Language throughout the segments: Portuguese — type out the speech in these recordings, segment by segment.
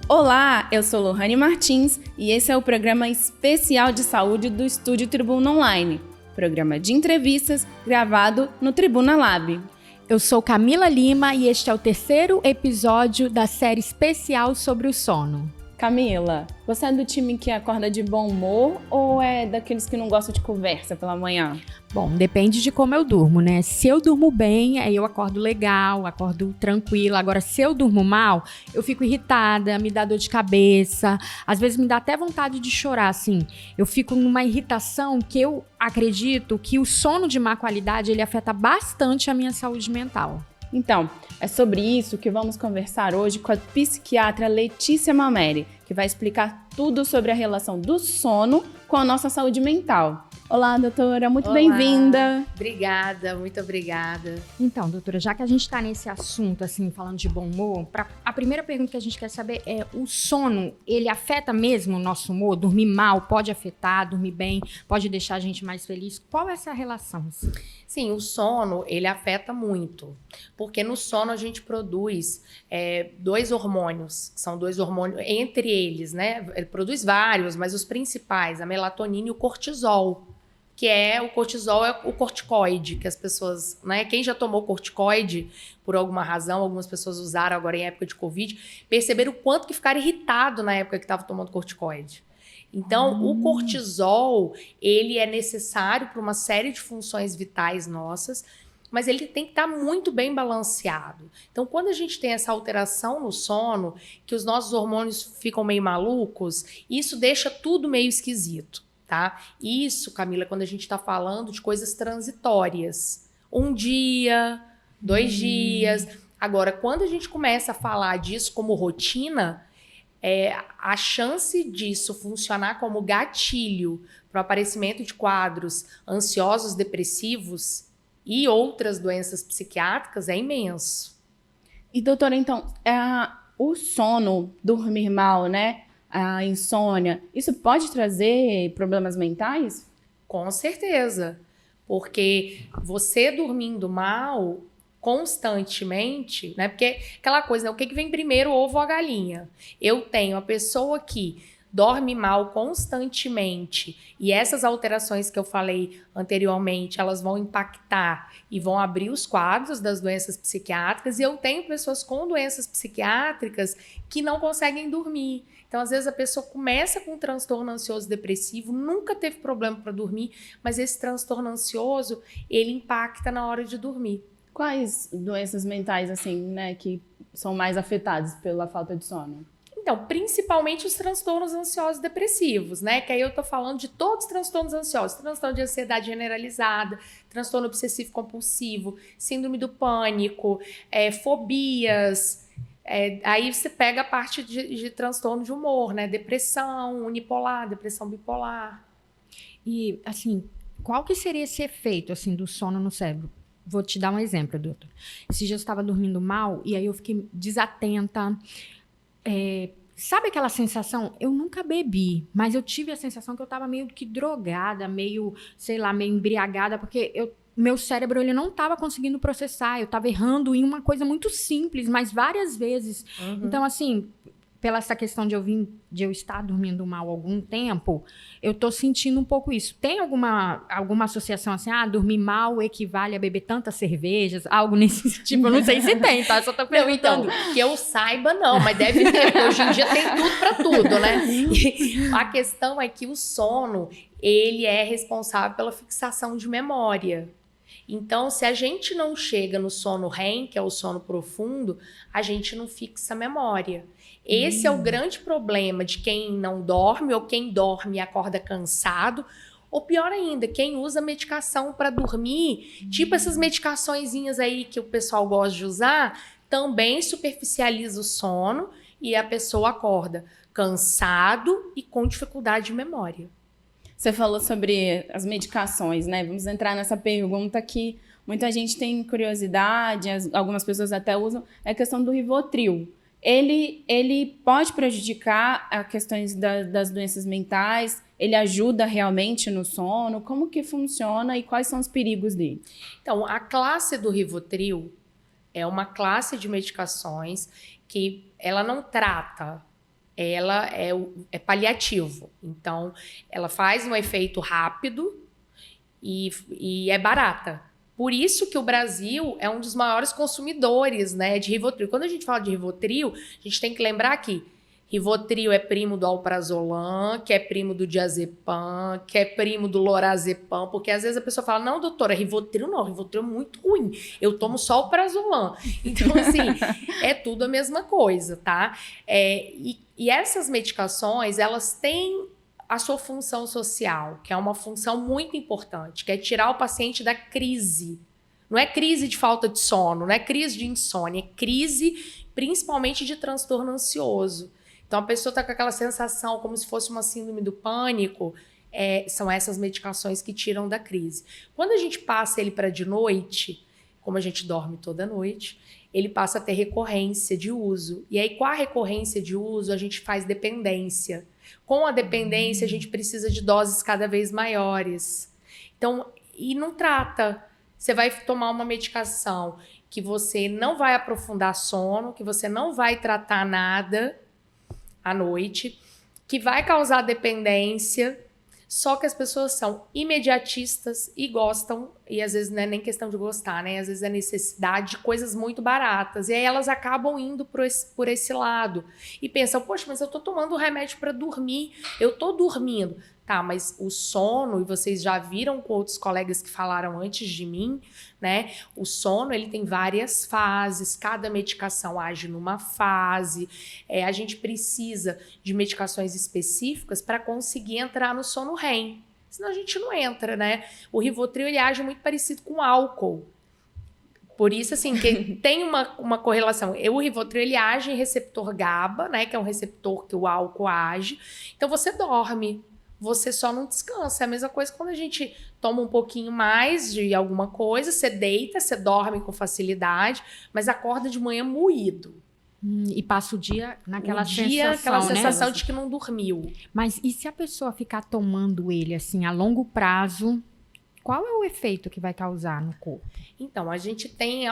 Olá, eu sou Lohane Martins e esse é o programa especial de saúde do Estúdio Tribuna Online, programa de entrevistas gravado no Tribuna Lab. Eu sou Camila Lima e este é o terceiro episódio da série especial sobre o sono. Camila, você é do time que acorda de bom humor ou é daqueles que não gostam de conversa pela manhã? Bom, depende de como eu durmo, né? Se eu durmo bem, aí eu acordo legal, acordo tranquila. Agora, se eu durmo mal, eu fico irritada, me dá dor de cabeça. Às vezes me dá até vontade de chorar, assim. Eu fico numa irritação que eu acredito que o sono de má qualidade, ele afeta bastante a minha saúde mental. Então, é sobre isso que vamos conversar hoje com a psiquiatra Letícia Mameri, que vai explicar tudo sobre a relação do sono com a nossa saúde mental. Olá, doutora, muito bem-vinda. Obrigada, muito obrigada. Então, doutora, já que a gente está nesse assunto, assim, falando de bom humor, a primeira pergunta que a gente quer saber é: o sono, ele afeta mesmo o nosso humor? Dormir mal pode afetar, dormir bem pode deixar a gente mais feliz? Qual é essa relação? Sim, o sono, ele afeta muito, porque no sono a gente produz dois hormônios, que são dois hormônios, entre eles, né? Ele produz vários, mas os principais, a melatonina e o cortisol. Que é o cortisol, é o corticoide, que as pessoas, né? Quem já tomou corticoide, por alguma razão, algumas pessoas usaram agora em época de Covid, perceberam o quanto que ficaram irritado na época que estava tomando corticoide. Então, o cortisol, ele é necessário para uma série de funções vitais nossas, mas ele tem que estar muito bem balanceado. Então, quando a gente tem essa alteração no sono, que os nossos hormônios ficam meio malucos, isso deixa tudo meio esquisito. Tá? Isso, Camila, quando a gente está falando de coisas transitórias. 1 dia, 2 dias. Agora, quando a gente começa a falar disso como rotina, a chance disso funcionar como gatilho para o aparecimento de quadros ansiosos, depressivos e outras doenças psiquiátricas é imenso. E, doutora, então, o sono, dormir mal, né? A insônia, isso pode trazer problemas mentais? Com certeza, porque você dormindo mal constantemente, né? Porque aquela coisa, né? O que vem primeiro, o ovo ou a galinha? Eu tenho a pessoa que dorme mal constantemente e essas alterações que eu falei anteriormente, elas vão impactar e vão abrir os quadros das doenças psiquiátricas, e eu tenho pessoas com doenças psiquiátricas que não conseguem dormir. Então, às vezes, a pessoa começa com um transtorno ansioso depressivo, nunca teve problema para dormir, mas esse transtorno ansioso, ele impacta na hora de dormir. Quais doenças mentais, assim, né, que são mais afetadas pela falta de sono? Então, principalmente os transtornos ansiosos depressivos, né? Que aí eu tô falando de todos os transtornos ansiosos. Transtorno de ansiedade generalizada, transtorno obsessivo compulsivo, síndrome do pânico, fobias. Aí você pega a parte de transtorno de humor, né? Depressão unipolar, depressão bipolar. E, assim, qual que seria esse efeito, assim, do sono no cérebro? Vou te dar um exemplo, doutor. Esse dia eu estava dormindo mal e aí eu fiquei desatenta. Sabe aquela sensação? Eu nunca bebi, mas eu tive a sensação que eu estava meio que drogada, meio, sei lá, meio embriagada, porque meu cérebro ele não estava conseguindo processar, eu estava errando em uma coisa muito simples, mas várias vezes. Uhum. Então, assim, pela essa questão de eu estar dormindo mal há algum tempo, eu tô sentindo um pouco isso. Tem alguma associação assim, dormir mal equivale a beber tantas cervejas, algo nesse tipo? Eu não sei se tem, tá? Eu só tô perguntando. Não, então, que eu saiba não, mas deve ter, porque hoje em dia tem tudo pra tudo, né? E a questão é que o sono, ele é responsável pela fixação de memória. Então, se a gente não chega no sono REM, que é o sono profundo, a gente não fixa a memória. Esse é o grande problema de quem não dorme, ou quem dorme e acorda cansado, ou pior ainda, quem usa medicação para dormir, tipo essas medicaçõezinhas aí que o pessoal gosta de usar, também superficializa o sono e a pessoa acorda cansado e com dificuldade de memória. Você falou sobre as medicações, né? Vamos entrar nessa pergunta que muita gente tem curiosidade, algumas pessoas até usam, é a questão do Rivotril. Ele pode prejudicar as questões das doenças mentais? Ele ajuda realmente no sono? Como que funciona e quais são os perigos dele? Então, a classe do Rivotril é uma classe de medicações que ela não trata ela é paliativo. Então, ela faz um efeito rápido e é barata. Por isso que o Brasil é um dos maiores consumidores, né, de Rivotril. Quando a gente fala de Rivotril, a gente tem que lembrar que Rivotril é primo do Alprazolam, que é primo do diazepam, que é primo do lorazepam, porque às vezes a pessoa fala, não, doutora, Rivotril não, Rivotril é muito ruim, eu tomo só o Alprazolam. Então, assim, é tudo a mesma coisa, tá? E essas medicações, elas têm a sua função social, que é uma função muito importante, que é tirar o paciente da crise. Não é crise de falta de sono, não é crise de insônia, é crise principalmente de transtorno ansioso. Então, a pessoa está com aquela sensação como se fosse uma síndrome do pânico, são essas medicações que tiram da crise. Quando a gente passa ele para de noite, como a gente dorme toda noite, ele passa a ter recorrência de uso. E aí, com a recorrência de uso, a gente faz dependência. Com a dependência, a gente precisa de doses cada vez maiores. Então, e não trata. Você vai tomar uma medicação que você não vai aprofundar sono, que você não vai tratar nada à noite, que vai causar dependência, só que as pessoas são imediatistas e gostam, e às vezes não é nem questão de gostar, né? Às vezes é necessidade de coisas muito baratas, e aí elas acabam indo por esse lado, e pensam, poxa, mas eu tô tomando remédio para dormir, eu tô dormindo. Tá, mas o sono, e vocês já viram com outros colegas que falaram antes de mim, né? O sono, ele tem várias fases, cada medicação age numa fase. A gente precisa de medicações específicas para conseguir entrar no sono REM. Senão a gente não entra, né? O Rivotril, ele age muito parecido com álcool. Por isso, assim, que tem uma correlação. O Rivotril, ele age em receptor GABA, né? Que é um receptor que o álcool age. Então, você dorme. Você só não descansa. É a mesma coisa quando a gente toma um pouquinho mais de alguma coisa, você deita, você dorme com facilidade, mas acorda de manhã moído. E passa o dia naquela aquela né? sensação de que não dormiu. Mas e se a pessoa ficar tomando ele assim a longo prazo, qual é o efeito que vai causar no corpo? Então, a gente tem,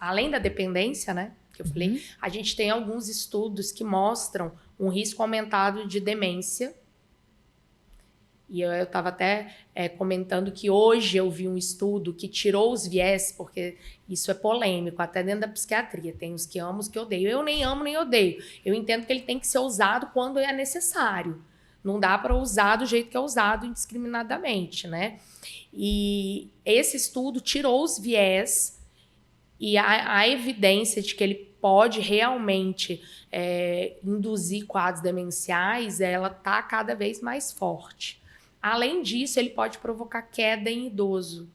além da dependência, né, que eu falei, a gente tem alguns estudos que mostram um risco aumentado de demência. E eu estava até comentando que hoje eu vi um estudo que tirou os viés, porque isso é polêmico, até dentro da psiquiatria. Tem os que amam, os que odeiam. Eu nem amo, nem odeio. Eu entendo que ele tem que ser usado quando é necessário. Não dá para usar do jeito que é usado indiscriminadamente, né? E esse estudo tirou os viés e a evidência de que ele pode realmente induzir quadros demenciais, ela está cada vez mais forte. Além disso, ele pode provocar queda em idoso.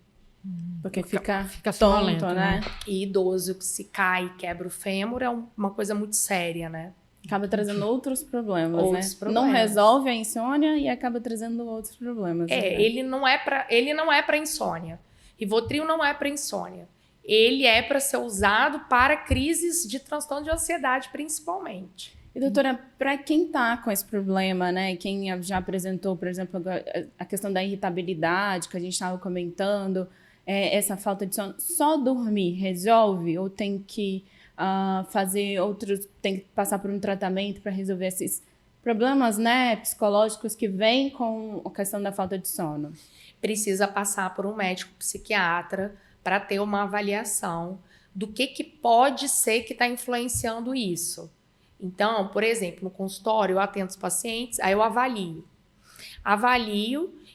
Porque fica sonolento, tonto, né? E idoso que se cai e quebra o fêmur é uma coisa muito séria, né? Acaba trazendo outros problemas, Outros né? problemas. Não resolve a insônia e acaba trazendo outros problemas. Né? Ele não é para insônia. Rivotril não é para insônia. Ele é para ser usado para crises de transtorno de ansiedade, principalmente. E, doutora, para quem está com esse problema, né? Quem já apresentou, por exemplo, a questão da irritabilidade que a gente estava comentando, essa falta de sono, só dormir resolve? Ou tem que fazer outros, tem que passar por um tratamento para resolver esses problemas, né, psicológicos que vêm com a questão da falta de sono? Precisa passar por um médico psiquiatra para ter uma avaliação do que pode ser que está influenciando isso. Então, por exemplo, no consultório eu atendo os pacientes, aí eu avalio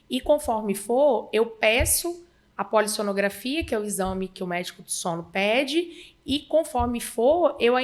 e conforme for, eu peço a polissonografia, que é o exame que o médico do sono pede, e conforme for, eu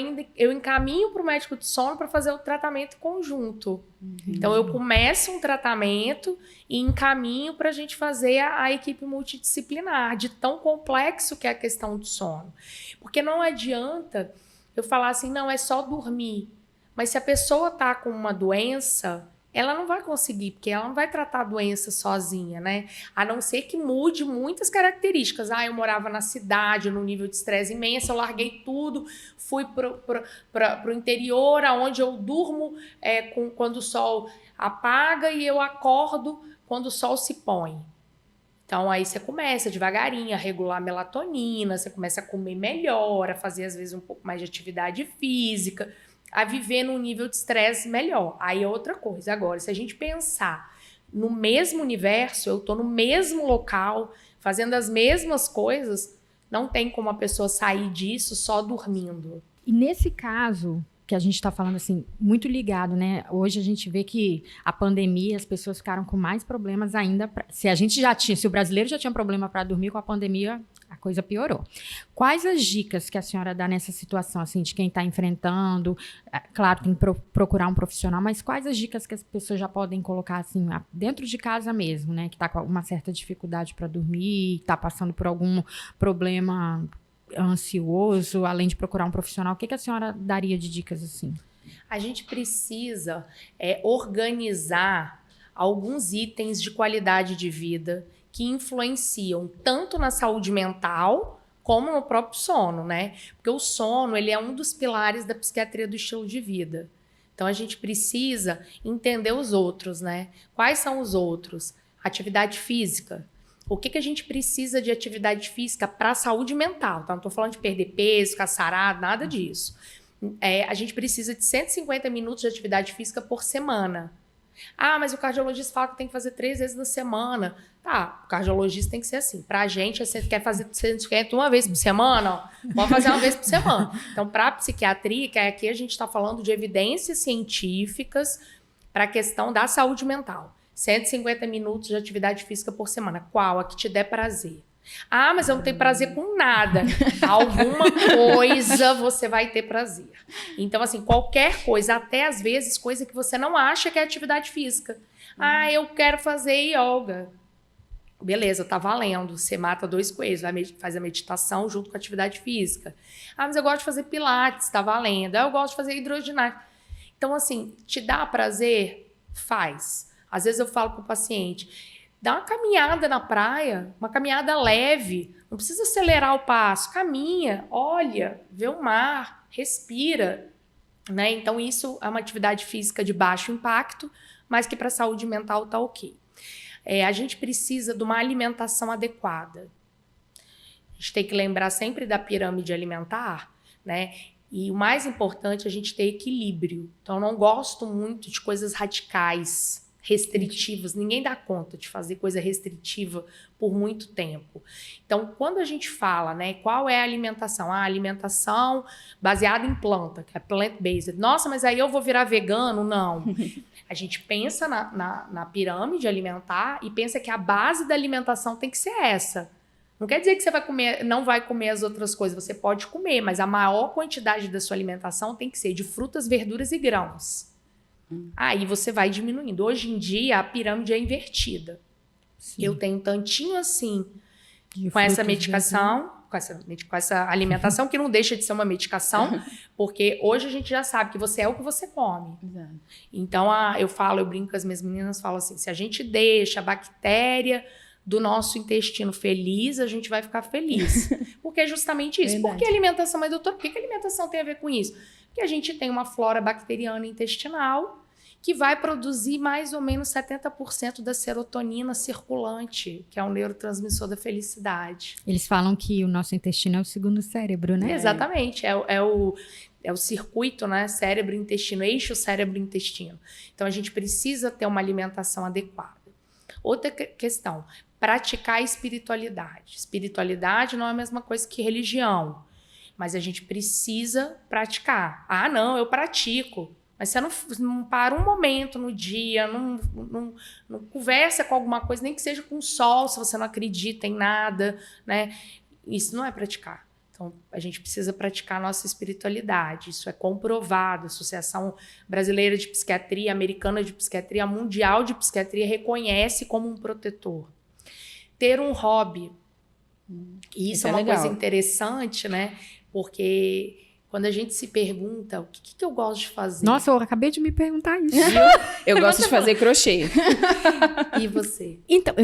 encaminho para o médico do sono para fazer o tratamento conjunto. Então, eu começo um tratamento e encaminho para a gente fazer a equipe multidisciplinar, de tão complexo que é a questão do sono. Porque não adianta eu falar assim, não, é só dormir. Mas se a pessoa está com uma doença, ela não vai conseguir, porque ela não vai tratar a doença sozinha, né? A não ser que mude muitas características. Eu morava na cidade, num nível de estresse imenso, eu larguei tudo, fui para o interior, onde eu durmo quando o sol apaga e eu acordo quando o sol se põe. Então, aí você começa devagarinho a regular a melatonina, você começa a comer melhor, a fazer, às vezes, um pouco mais de atividade física. a viver num nível de estresse melhor. Aí é outra coisa. Agora, se a gente pensar no mesmo universo, eu tô no mesmo local, fazendo as mesmas coisas, não tem como a pessoa sair disso só dormindo. E nesse caso, que a gente está falando assim, muito ligado, né? Hoje a gente vê que a pandemia, as pessoas ficaram com mais problemas ainda. Se o brasileiro já tinha problema para dormir, com a pandemia, a coisa piorou. Quais as dicas que a senhora dá nessa situação, assim, de quem está enfrentando? Claro, tem que procurar um profissional, mas quais as dicas que as pessoas já podem colocar, assim, dentro de casa mesmo, né? Que está com uma certa dificuldade para dormir, está passando por algum problema ansioso, além de procurar um profissional, o que a senhora daria de dicas assim? A gente precisa organizar alguns itens de qualidade de vida que influenciam tanto na saúde mental como no próprio sono, né? Porque o sono, ele é um dos pilares da psiquiatria do estilo de vida. Então, a gente precisa entender os outros, né? Quais são os outros? Atividade física. O que a gente precisa de atividade física para a saúde mental? Tá? Não estou falando de perder peso, ficar sarado, nada disso. A gente precisa de 150 minutos de atividade física por semana. Ah, mas o cardiologista fala que tem que fazer 3 vezes na semana. Tá, o cardiologista tem que ser assim. Pra gente, você quer fazer 150 uma vez por semana? Ó, pode fazer uma vez por semana. Então, para a psiquiatria, que aqui a gente está falando de evidências científicas para a questão da saúde mental. 150 minutos de atividade física por semana. Qual? A que te der prazer. Ah, mas eu não tenho prazer com nada. Alguma coisa você vai ter prazer. Então, assim, qualquer coisa, até às vezes coisa que você não acha que é atividade física. Ah, eu quero fazer yoga. Beleza, tá valendo. Você mata 2 coelhos, faz a meditação junto com a atividade física. Ah, mas eu gosto de fazer pilates, tá valendo. Ah, eu gosto de fazer hidroginástica. Então, assim, te dá prazer? Faz. Às vezes eu falo pro paciente, dá uma caminhada na praia, uma caminhada leve, não precisa acelerar o passo, caminha, olha, vê o mar, respira, né? Então isso é uma atividade física de baixo impacto, mas que para a saúde mental tá ok. A gente precisa de uma alimentação adequada. A gente tem que lembrar sempre da pirâmide alimentar, né? E o mais importante é a gente ter equilíbrio. Então eu não gosto muito de coisas radicais, restritivas, ninguém dá conta de fazer coisa restritiva por muito tempo. Então, quando a gente fala, né, qual é a alimentação? A alimentação baseada em planta, que é plant-based. Nossa, mas aí eu vou virar vegano? Não. A gente pensa na pirâmide alimentar e pensa que a base da alimentação tem que ser essa. Não quer dizer que você não vai comer as outras coisas, você pode comer, mas a maior quantidade da sua alimentação tem que ser de frutas, verduras e grãos. Aí você vai diminuindo. Hoje em dia, a pirâmide é invertida. Sim. Eu tenho um tantinho assim, com essa medicação, com essa alimentação, que não deixa de ser uma medicação, porque hoje a gente já sabe que você é o que você come. Exato. Então, eu brinco com as minhas meninas, falo assim, se a gente deixa a bactéria do nosso intestino feliz, a gente vai ficar feliz. Porque é justamente isso. Verdade. Por que alimentação? Mas, doutor, por que a alimentação tem a ver com isso? Porque a gente tem uma flora bacteriana intestinal que vai produzir mais ou menos 70% da serotonina circulante, que é um neurotransmissor da felicidade. Eles falam que o nosso intestino é o segundo cérebro, né? Exatamente. É o circuito, né? Cérebro-intestino, eixo cérebro-intestino. Então, a gente precisa ter uma alimentação adequada. Outra questão, praticar a espiritualidade. Espiritualidade não é a mesma coisa que religião, mas a gente precisa praticar. Ah, não, eu pratico. Mas você não para um momento no dia, não conversa com alguma coisa, nem que seja com o sol, se você não acredita em nada, né? Isso não é praticar. Então, a gente precisa praticar a nossa espiritualidade. Isso é comprovado. A Associação Brasileira de Psiquiatria, Americana de Psiquiatria, Mundial de Psiquiatria reconhece como um protetor. Ter um hobby. Isso é uma coisa interessante, né? Porque quando a gente se pergunta o que eu gosto de fazer. Nossa, eu acabei de me perguntar isso. Eu gosto de fazer crochê. E você? Então,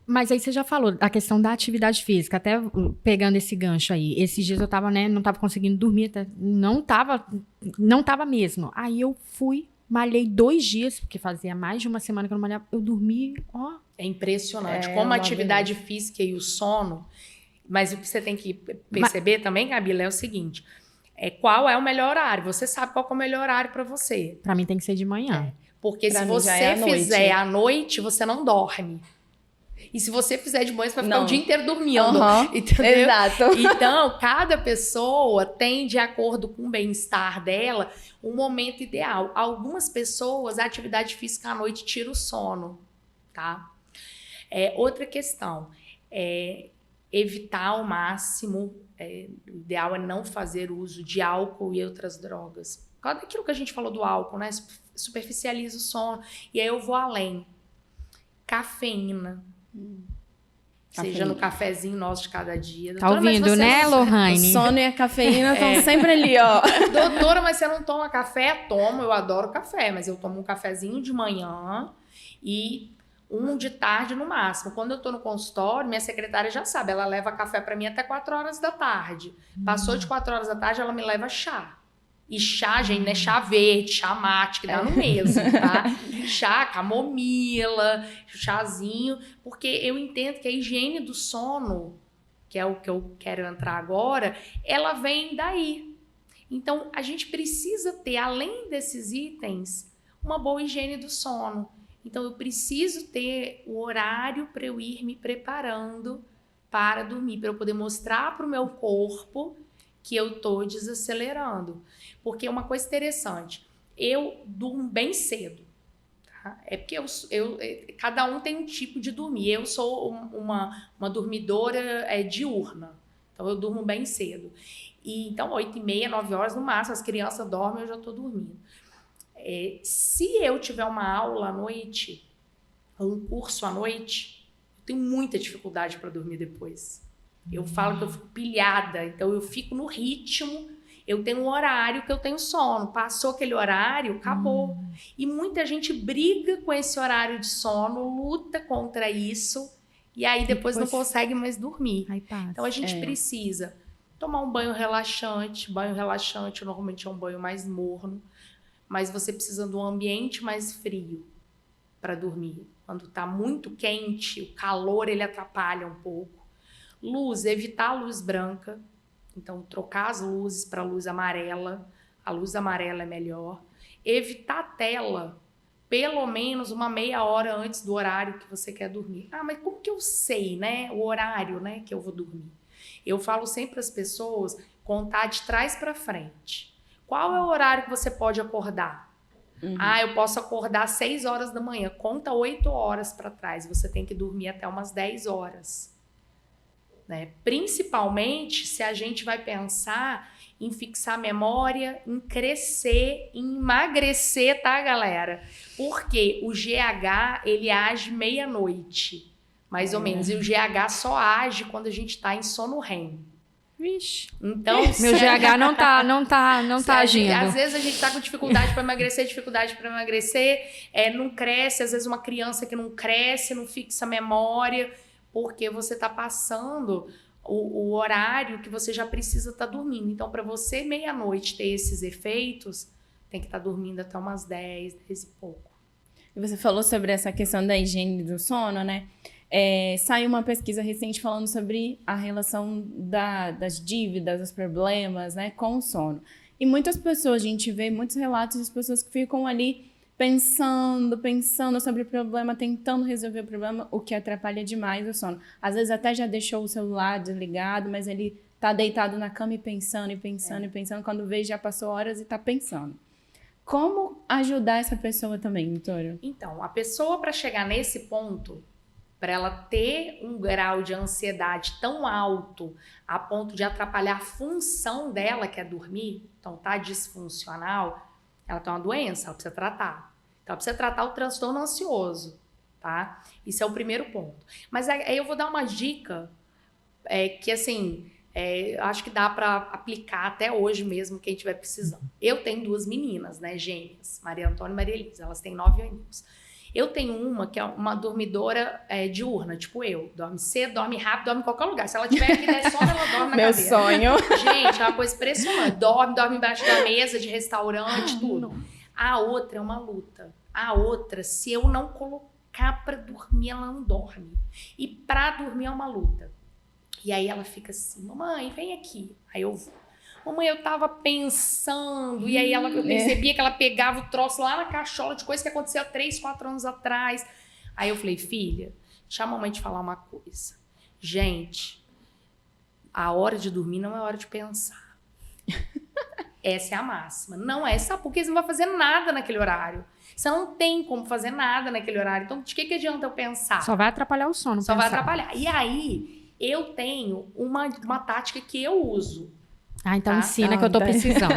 mas aí você já falou a questão da atividade física, até pegando esse gancho aí. Esses dias eu tava, né, não tava conseguindo dormir, não tava mesmo. Aí eu malhei 2 dias, porque fazia mais de uma semana que eu não malhava. Eu dormi, ó. É impressionante. Como a atividade física e o sono. Mas o que você tem que perceber também, Gabriela, é o seguinte. qual é o melhor horário. Você sabe qual que é o melhor horário para você. Pra mim tem que ser de manhã. Porque Pra se mim já você é à noite. fizer à noite, você não dorme. E se você fizer de manhã, você vai ficar Não. o dia inteiro dormindo. Aham, Entendeu? exato. Então, cada pessoa tem, de acordo com o bem-estar dela, um momento ideal. Algumas pessoas, a atividade física à noite tira o sono, tá? Outra questão, evitar ao máximo, o ideal é não fazer uso de álcool e outras drogas. Por causa daquilo que a gente falou do álcool, né? Superficializa o sono. E aí eu vou além. Cafeína. Seja no cafezinho nosso de cada dia. Tá Doutora, mas ouvindo, você né, não- O Lohane? sono e a cafeína estão sempre ali, ó. Doutora, mas você não toma café? Tomo, eu adoro café, mas eu tomo um cafezinho de manhã e um de tarde no máximo. Quando eu tô no consultório, minha secretária já sabe, ela leva café pra mim até 4 horas da tarde. Passou de 4 horas da tarde, ela me leva chá. E chá, gente, não é chá verde, chá mate, que dá no mesmo, tá? Chá, camomila, chazinho, porque eu entendo que a higiene do sono, que é o que eu quero entrar agora, ela vem daí. Então, a gente precisa ter, além desses itens, uma boa higiene do sono. Então, eu preciso ter o horário para eu ir me preparando para dormir, para eu poder mostrar para o meu corpo que eu tô desacelerando. Porque uma coisa interessante, eu durmo bem cedo, tá? É porque cada um tem um tipo de dormir. Eu sou uma dormidora diurna, então eu durmo bem cedo. E então 8h30, 9 horas no máximo, as crianças dormem, eu já tô dormindo. Se eu tiver uma aula à noite, ou um curso à noite, eu tenho muita dificuldade para dormir depois. Eu falo que eu fico pilhada, então eu fico no ritmo, eu tenho um horário que eu tenho sono. Passou aquele horário, acabou. E muita gente briga com esse horário de sono, luta contra isso, e aí depois não consegue mais dormir. Aí passa. Então a gente precisa tomar um banho relaxante. Banho relaxante normalmente é um banho mais morno, mas você precisa de um ambiente mais frio para dormir. Quando está muito quente, o calor ele atrapalha um pouco. Luz, evitar a luz branca. Então, trocar as luzes para a luz amarela. A luz amarela é melhor. Evitar a tela, pelo menos uma meia hora antes do horário que você quer dormir. Ah, mas como que eu sei, né? O horário, né, que eu vou dormir? Eu falo sempre às pessoas, contar de trás para frente. Qual é o horário que você pode acordar? Ah, eu posso acordar às 6 horas da manhã. Conta 8 horas para trás. Você tem que dormir até umas 10 horas. Né? Principalmente se a gente vai pensar em fixar a memória, em crescer, em emagrecer, tá, galera? Porque o GH, ele age meia-noite, mais ou menos. E o GH só age quando a gente tá em sono REM. Vixe. Então, Meu GH não tá agindo. Às vezes a gente tá com dificuldade para emagrecer, não cresce. Às vezes uma criança que não cresce, não fixa a memória, porque você tá passando o horário que você já precisa estar dormindo. Então, para você meia-noite ter esses efeitos, tem que estar dormindo até umas 10 e pouco. E você falou sobre essa questão da higiene do sono, né? Saiu uma pesquisa recente falando sobre a relação das dívidas, dos problemas, né, com o sono. E muitas pessoas, a gente vê muitos relatos das pessoas que ficam ali pensando sobre o problema, tentando resolver o problema, o que atrapalha demais o sono. Às vezes até já deixou o celular desligado, mas ele tá deitado na cama e pensando, quando vê já passou horas e tá pensando. Como ajudar essa pessoa também, doutora? Então, a pessoa, para chegar nesse ponto, para ela ter um grau de ansiedade tão alto a ponto de atrapalhar a função dela, que é dormir, então tá disfuncional, ela tem uma doença, ela precisa tratar. Então, ela precisa tratar o transtorno ansioso, tá? Isso é o primeiro ponto. Mas aí eu vou dar uma dica que, assim, acho que dá para aplicar até hoje mesmo, quem estiver precisando. Eu tenho 2 meninas, né, gêmeas, Maria Antônia e Maria Elisa, elas têm 9 aninhos. Eu tenho uma que é uma dormidora diurna, tipo eu. Dorme cedo, dorme rápido, dorme em qualquer lugar. Se ela tiver aqui der sono, ela dorme na Meu cadeira. sonho. Gente, é uma coisa impressionante. Dorme embaixo da mesa de restaurante, tudo. A outra é uma luta. A outra, se eu não colocar pra dormir, ela não dorme. E pra dormir é uma luta. E aí ela fica assim, mamãe, vem aqui. Aí eu vou. mamãe, eu tava pensando. E aí eu percebia que ela pegava o troço lá na cachola de coisa que aconteceu há 3, 4 anos atrás. Aí eu falei, filha, deixa a mamãe te falar uma coisa. Gente, a hora de dormir não é hora de pensar. Essa é a máxima. Não é, sabe? Porque você não vai fazer nada naquele horário. Você não tem como fazer nada naquele horário. Então, de que adianta eu pensar? Só vai atrapalhar o sono. Só vai atrapalhar. E aí, eu tenho uma tática que eu uso. Ah, então tá? ensina que eu tô precisando.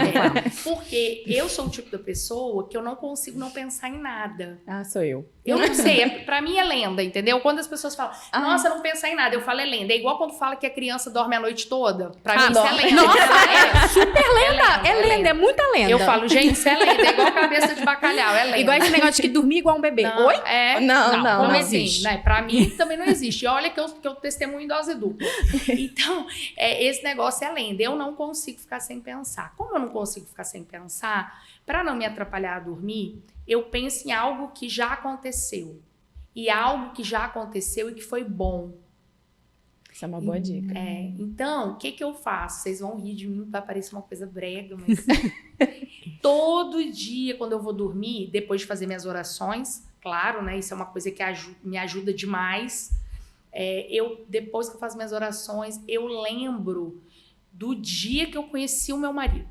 Porque eu sou o tipo da pessoa que eu não consigo não pensar em nada. Ah, sou eu. Eu não sei, pra mim é lenda, entendeu? Quando as pessoas falam, nossa, não pensar em nada, eu falo é lenda. É igual quando fala que a criança dorme a noite toda. Pra mim isso é lenda. Nossa, é super lenda. É lenda, é muita lenda. Eu falo, gente, isso é lenda. É igual cabeça de bacalhau, é lenda. Igual esse negócio de que dormir igual um bebê. Não, Oi? Não como existe. Assim, né? Pra mim também não existe. E olha que eu testemunho em dose dupla. Então, esse negócio é lenda. Eu não consigo ficar sem pensar. Como eu não consigo ficar sem pensar, pra não me atrapalhar a dormir, eu penso em algo que já aconteceu. E algo que já aconteceu e que foi bom. Isso é uma boa dica. Então, o que eu faço? Vocês vão rir de mim, vai parecer uma coisa brega, mas... todo dia, quando eu vou dormir, depois de fazer minhas orações, claro, né? Isso é uma coisa que me ajuda demais. Depois que eu faço minhas orações, eu lembro do dia que eu conheci o meu marido.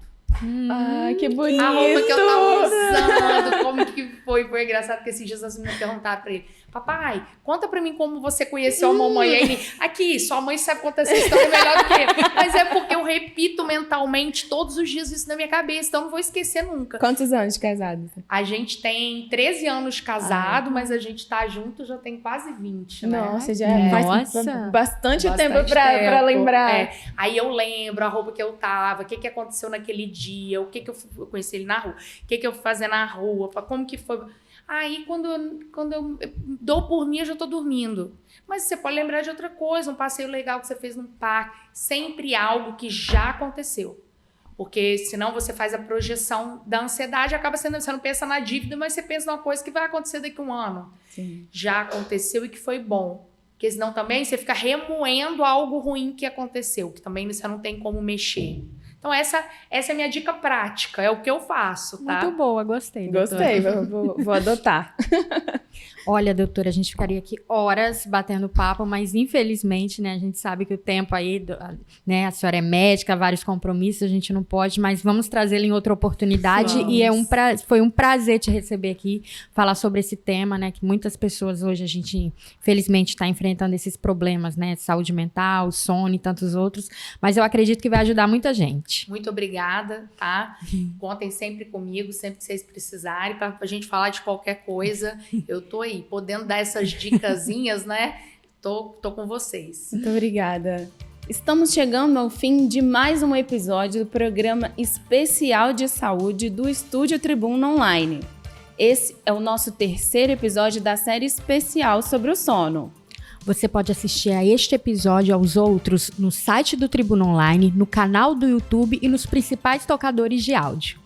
Que bonito! A roupa que eu tava usando, como que foi. Foi engraçado que esses dias as meninas perguntaram pra ele, papai, conta pra mim como você conheceu a mamãe. Aí ele, aqui, sua mãe sabe contar essa história melhor do que eu. Mas é porque eu repito mentalmente todos os dias isso na minha cabeça, então eu não vou esquecer nunca. Quantos anos de casado? A gente tem 13 anos de casado, mas a gente tá junto já tem quase 20, né? Nossa, já faz bastante tempo pra lembrar. Aí eu lembro a roupa que eu tava, o que aconteceu naquele dia, o que eu conheci ele na rua, o que eu fui fazer na rua, como que foi... Aí, quando eu dou por mim, eu já tô dormindo. Mas você pode lembrar de outra coisa, um passeio legal que você fez num parque. Sempre algo que já aconteceu. Porque senão você faz a projeção da ansiedade, acaba sendo, você não pensa na dívida, mas você pensa numa coisa que vai acontecer daqui a um ano. Sim. Já aconteceu e que foi bom. Porque senão também você fica remoendo algo ruim que aconteceu, que também você não tem como mexer. Então, essa é a minha dica prática, é o que eu faço, tá? Muito boa, gostei. Gostei, vou adotar. Olha, doutora, a gente ficaria aqui horas batendo papo, mas infelizmente, né, a gente sabe que o tempo aí, né, a senhora é médica, vários compromissos, a gente não pode, mas vamos trazê-la em outra oportunidade. E foi um prazer te receber aqui, falar sobre esse tema, né, que muitas pessoas hoje a gente, infelizmente, está enfrentando esses problemas, né, saúde mental, sono e tantos outros, mas eu acredito que vai ajudar muita gente. Muito obrigada, tá? Contem sempre comigo, sempre que vocês precisarem, para a gente falar de qualquer coisa, eu tô aí, podendo dar essas dicasinhas, né? Tô com vocês. Muito obrigada. Estamos chegando ao fim de mais um episódio do programa especial de saúde do Estúdio Tribuna Online. Esse é o nosso 3º episódio da série especial sobre o sono. Você pode assistir a este episódio e aos outros no site do Tribuna Online, no canal do YouTube e nos principais tocadores de áudio.